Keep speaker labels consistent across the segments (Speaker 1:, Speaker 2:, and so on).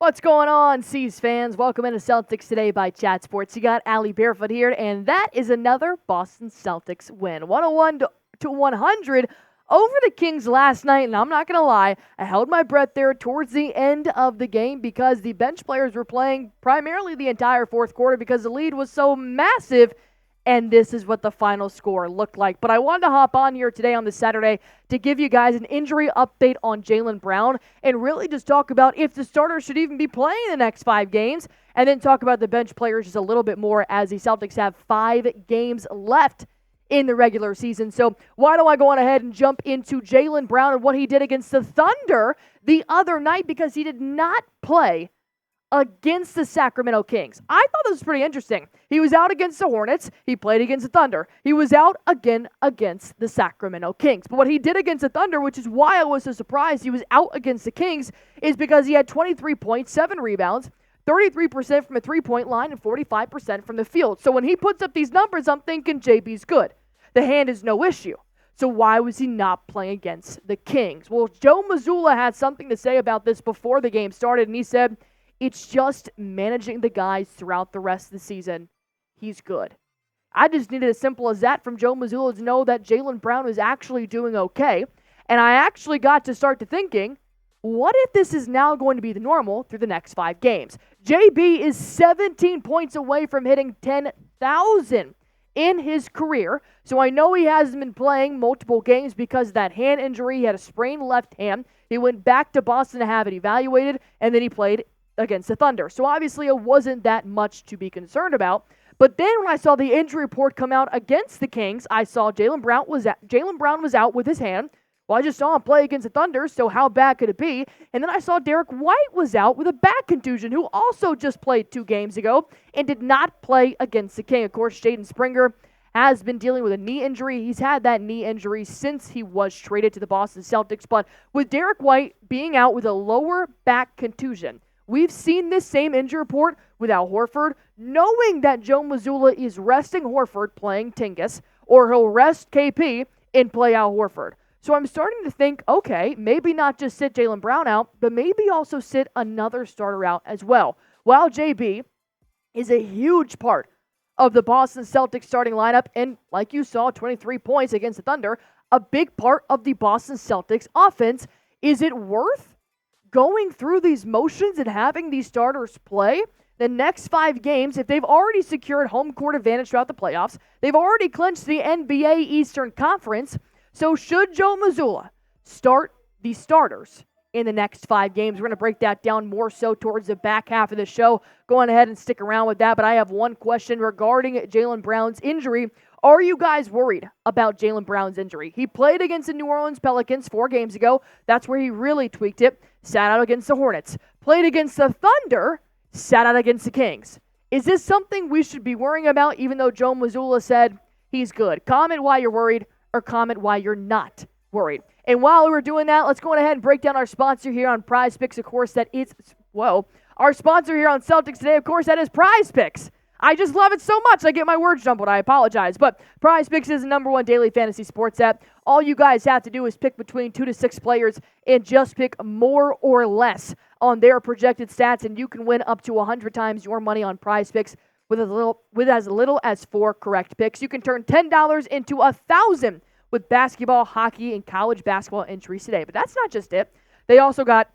Speaker 1: What's going on, C's fans? Welcome into Celtics Today by Chat Sports. You got Allie Barefoot here, and that is another Boston Celtics win. 101 to 100 over the Kings last night, and I'm not going to lie, I held my breath there towards the end of the game because the bench players were playing primarily the entire fourth quarter because the lead was so massive. And this is what the final score looked like. But I wanted to hop on here today on this Saturday to give you guys an injury update on Jaylen Brown and really just talk about if the starters should even be playing the next 5 games, and then talk about the bench players just a little bit more as the Celtics have 5 games left in the regular season. So why don't I go on ahead and jump into Jaylen Brown and what he did against the Thunder the other night, because he did not play against the Sacramento Kings. I thought this was pretty interesting. He was out against the Hornets. He played against the Thunder. He was out again against the Sacramento Kings. But what he did against the Thunder, which is why I was so surprised he was out against the Kings, is because he had 23 points, 7 rebounds, 33% from the three-point line, and 45% from the field. So when he puts up these numbers, I'm thinking JB's good. The hand is no issue. So why was he not playing against the Kings? Well, Joe Mazzulla had something to say about this before the game started, and he said, it's just managing the guys throughout the rest of the season. He's good. I just needed as simple as that from Joe Mazzulla to know that Jaylen Brown is actually doing okay. And I actually got to start to thinking, what if this is now going to be the normal through the next 5 games? JB is 17 points away from hitting 10,000 in his career. So I know he hasn't been playing multiple games because of that hand injury. He had a sprained left hand. He went back to Boston to have it evaluated, and then he played against the Thunder. So obviously it wasn't that much to be concerned about. But then when I saw the injury report come out against the Kings, I saw Jaylen Brown was out with his hand. Well, I just saw him play against the Thunder, so how bad could it be? And then I saw Derek White was out with a back contusion, who also just played 2 games ago and did not play against the King. Of course, Jaden Springer has been dealing with a knee injury. He's had that knee injury since he was traded to the Boston Celtics. But with Derek White being out with a lower back contusion, we've seen this same injury report with Al Horford, knowing that Joe Mazzulla is resting Horford playing Tingus, or he'll rest KP and play Al Horford. So I'm starting to think, okay, maybe not just sit Jaylen Brown out, but maybe also sit another starter out as well. While JB is a huge part of the Boston Celtics starting lineup, and like you saw, 23 points against the Thunder, a big part of the Boston Celtics offense, is it worth going through these motions and having these starters play the next 5 games if they've already secured home court advantage throughout the playoffs? They've already clinched the NBA Eastern Conference. So should Joe Mazzulla start the starters in the next 5 games? We're going to break that down more so towards the back half of the show. Go on ahead and stick around with that. But I have one question regarding Jaylen Brown's injury. Are you guys worried about Jaylen Brown's injury? He played against the New Orleans Pelicans 4 games ago. That's where he really tweaked it. Sat out against the Hornets. Played against the Thunder. Sat out against the Kings. Is this something we should be worrying about, even though Joe Mazzulla said he's good? Comment why you're worried, or comment why you're not worried. And while we're doing that, let's go ahead and break down our sponsor here on Prize Picks. Of course, our sponsor here on Celtics Today, of course, that is Prize Picks. I just love it so much, I get my words jumbled. I apologize. But Prize Picks is the #1 daily fantasy sports app. All you guys have to do is pick between 2 to 6 players and just pick more or less on their projected stats, and you can win up to 100 times your money on Prize Picks with as little as 4 correct picks. You can turn $10 into $1,000 with basketball, hockey, and college basketball entries today. But that's not just it. They also got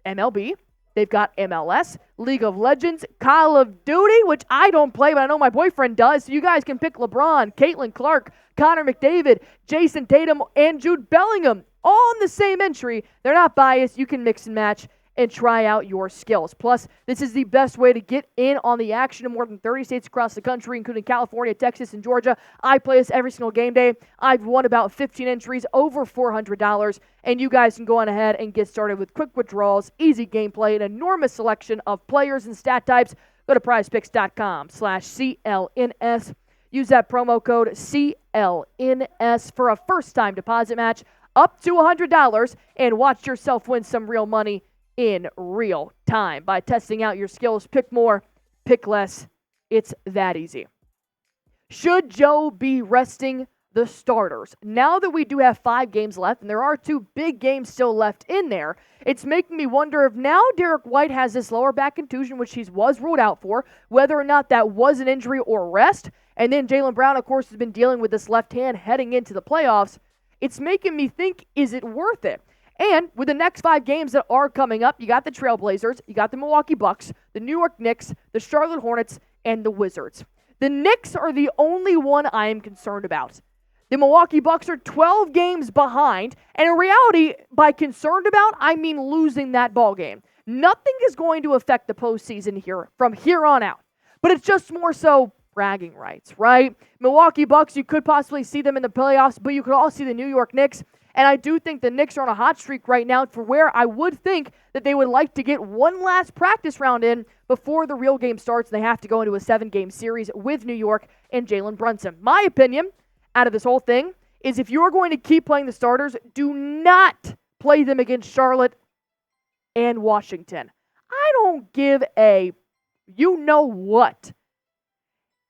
Speaker 1: MLB. They've got MLS, League of Legends, Call of Duty, which I don't play, but I know my boyfriend does. So you guys can pick LeBron, Caitlin Clark, Connor McDavid, Jason Tatum, and Jude Bellingham all in the same entry. They're not biased. You can mix and match and try out your skills. Plus, this is the best way to get in on the action in more than 30 states across the country, including California, Texas, and Georgia. I play this every single game day. I've won about 15 entries, over $400, and you guys can go on ahead and get started with quick withdrawals, easy gameplay, an enormous selection of players and stat types. Go to prizepicks.com/CLNS. Use that promo code CLNS for a first-time deposit match up to $100, and watch yourself win some real money in real time by testing out your skills. Pick more, pick less. It's that easy. Should Joe be resting the starters. Now that we do have 5 games left, and there are 2 big games still left in there, it's making me wonder if now Derek White has this lower back contusion, which he was ruled out for, whether or not that was an injury or rest. And then Jaylen Brown, of course, has been dealing with this left hand heading into the playoffs. It's making me think, is it worth it? And with the next 5 games that are coming up, you got the Trailblazers, you got the Milwaukee Bucks, the New York Knicks, the Charlotte Hornets, and the Wizards. The Knicks are the only one I am concerned about. The Milwaukee Bucks are 12 games behind, and in reality, by concerned about, I mean losing that ball game. Nothing is going to affect the postseason here from here on out, but it's just more so bragging rights, right? Milwaukee Bucks, you could possibly see them in the playoffs, but you could also see the New York Knicks, and I do think the Knicks are on a hot streak right now for where I would think that they would like to get one last practice round in before the real game starts, and they have to go into a 7-game series with New York and Jalen Brunson. My opinion out of this whole thing is if you're going to keep playing the starters, do not play them against Charlotte and Washington. I don't give a you-know-what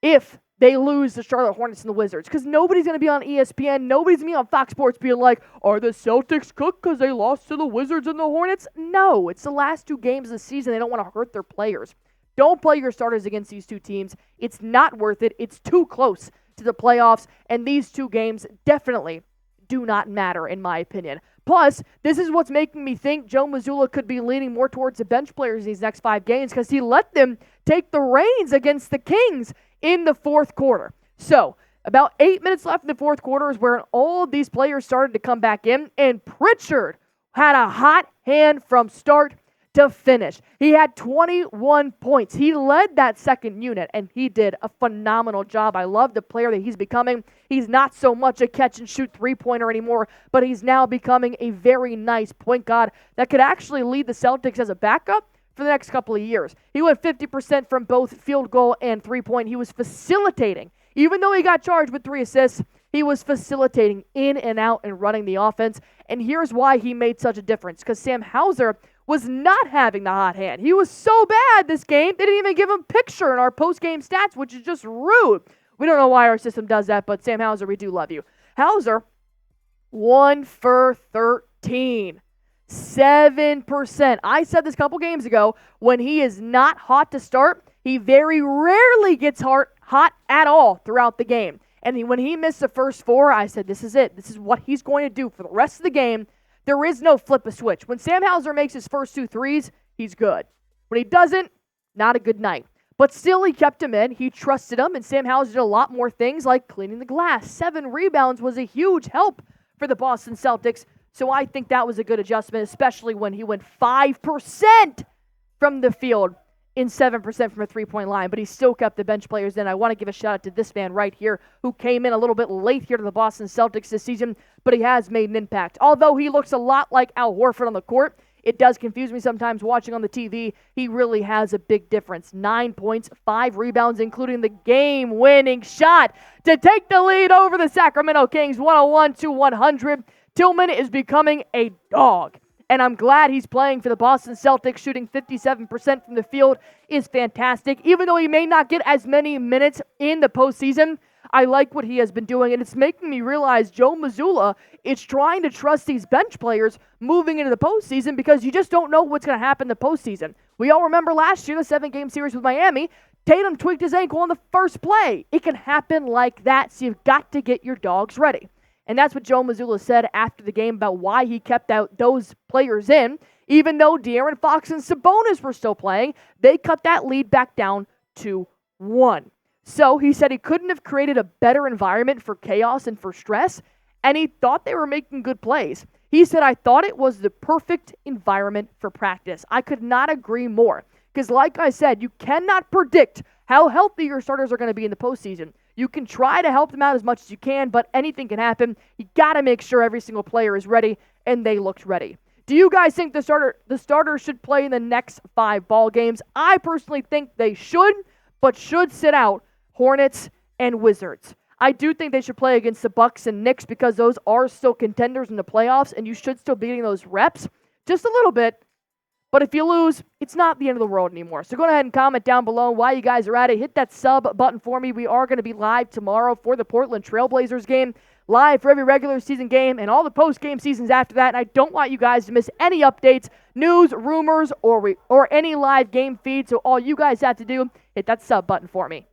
Speaker 1: if they lose the Charlotte Hornets and the Wizards, because nobody's going to be on ESPN, nobody's going to be on Fox Sports being like, are the Celtics cooked because they lost to the Wizards and the Hornets? No, it's the last 2 games of the season. They don't want to hurt their players. Don't play your starters against these 2 teams. It's not worth it. It's too close to the playoffs, and these 2 games definitely do not matter, in my opinion. Plus, this is what's making me think Joe Mazzulla could be leaning more towards the bench players in these next 5 games because he let them take the reins against the Kings in the 4th quarter. So, about 8 minutes left in the 4th quarter is where all of these players started to come back in, and Pritchard had a hot hand from start to finish. He had 21 points. He led that second unit, and he did a phenomenal job. I love the player that he's becoming. He's not so much a catch-and-shoot three-pointer anymore, but he's now becoming a very nice point guard that could actually lead the Celtics as a backup for the next couple of years. He went 50% from both field goal and three-point. He was facilitating. Even though he got charged with 3 assists, he was facilitating in and out and running the offense. And here's why he made such a difference, because Sam Hauser was not having the hot hand. He was so bad this game, they didn't even give him a picture in our post-game stats, which is just rude. We don't know why our system does that, but Sam Hauser, we do love you. Hauser, 1 for 13. 7%. I said this a couple games ago, when he is not hot to start, he very rarely gets hot at all throughout the game. And when he missed the first 4, I said, this is it. This is what he's going to do for the rest of the game. There is no flip a switch. When Sam Hauser makes his first 2 threes, he's good. When he doesn't, not a good night. But still, he kept him in. He trusted him, and Sam Hauser did a lot more things like cleaning the glass. 7 rebounds was a huge help for the Boston Celtics. So I think that was a good adjustment, especially when he went 5% from the field in 7% from a three-point line, but he still kept the bench players in. I want to give a shout-out to this man right here who came in a little bit late here to the Boston Celtics this season, but he has made an impact. Although he looks a lot like Al Horford on the court, it does confuse me sometimes watching on the TV. He really has a big difference. 9 points, 5 rebounds, including the game-winning shot to take the lead over the Sacramento Kings, 101-100. Tillman is becoming a dog. And I'm glad he's playing for the Boston Celtics. Shooting 57% from the field is fantastic. Even though he may not get as many minutes in the postseason, I like what he has been doing. And it's making me realize Joe Mazzulla is trying to trust these bench players moving into the postseason because you just don't know what's going to happen in the postseason. We all remember last year, the 7-game series with Miami. Tatum tweaked his ankle on the first play. It can happen like that, so you've got to get your dogs ready. And that's what Joe Mazzulla said after the game about why he kept out those players in. Even though De'Aaron Fox and Sabonis were still playing, they cut that lead back down to 1. So he said he couldn't have created a better environment for chaos and for stress, and he thought they were making good plays. He said, I thought it was the perfect environment for practice. I could not agree more. Because like I said, you cannot predict how healthy your starters are going to be in the postseason. You can try to help them out as much as you can, but anything can happen. You got to make sure every single player is ready, and they looked ready. Do you guys think the starters should play in the next 5 ball games? I personally think they should, but should sit out Hornets and Wizards. I do think they should play against the Bucks and Knicks because those are still contenders in the playoffs, and you should still be getting those reps just a little bit. But if you lose, it's not the end of the world anymore. So go ahead and comment down below while you guys are at it. Hit that sub button for me. We are going to be live tomorrow for the Portland Trailblazers game. live for every regular season game and all the post-game seasons after that. And I don't want you guys to miss any updates, news, rumors, or any live game feed. So all you guys have to do, hit that sub button for me.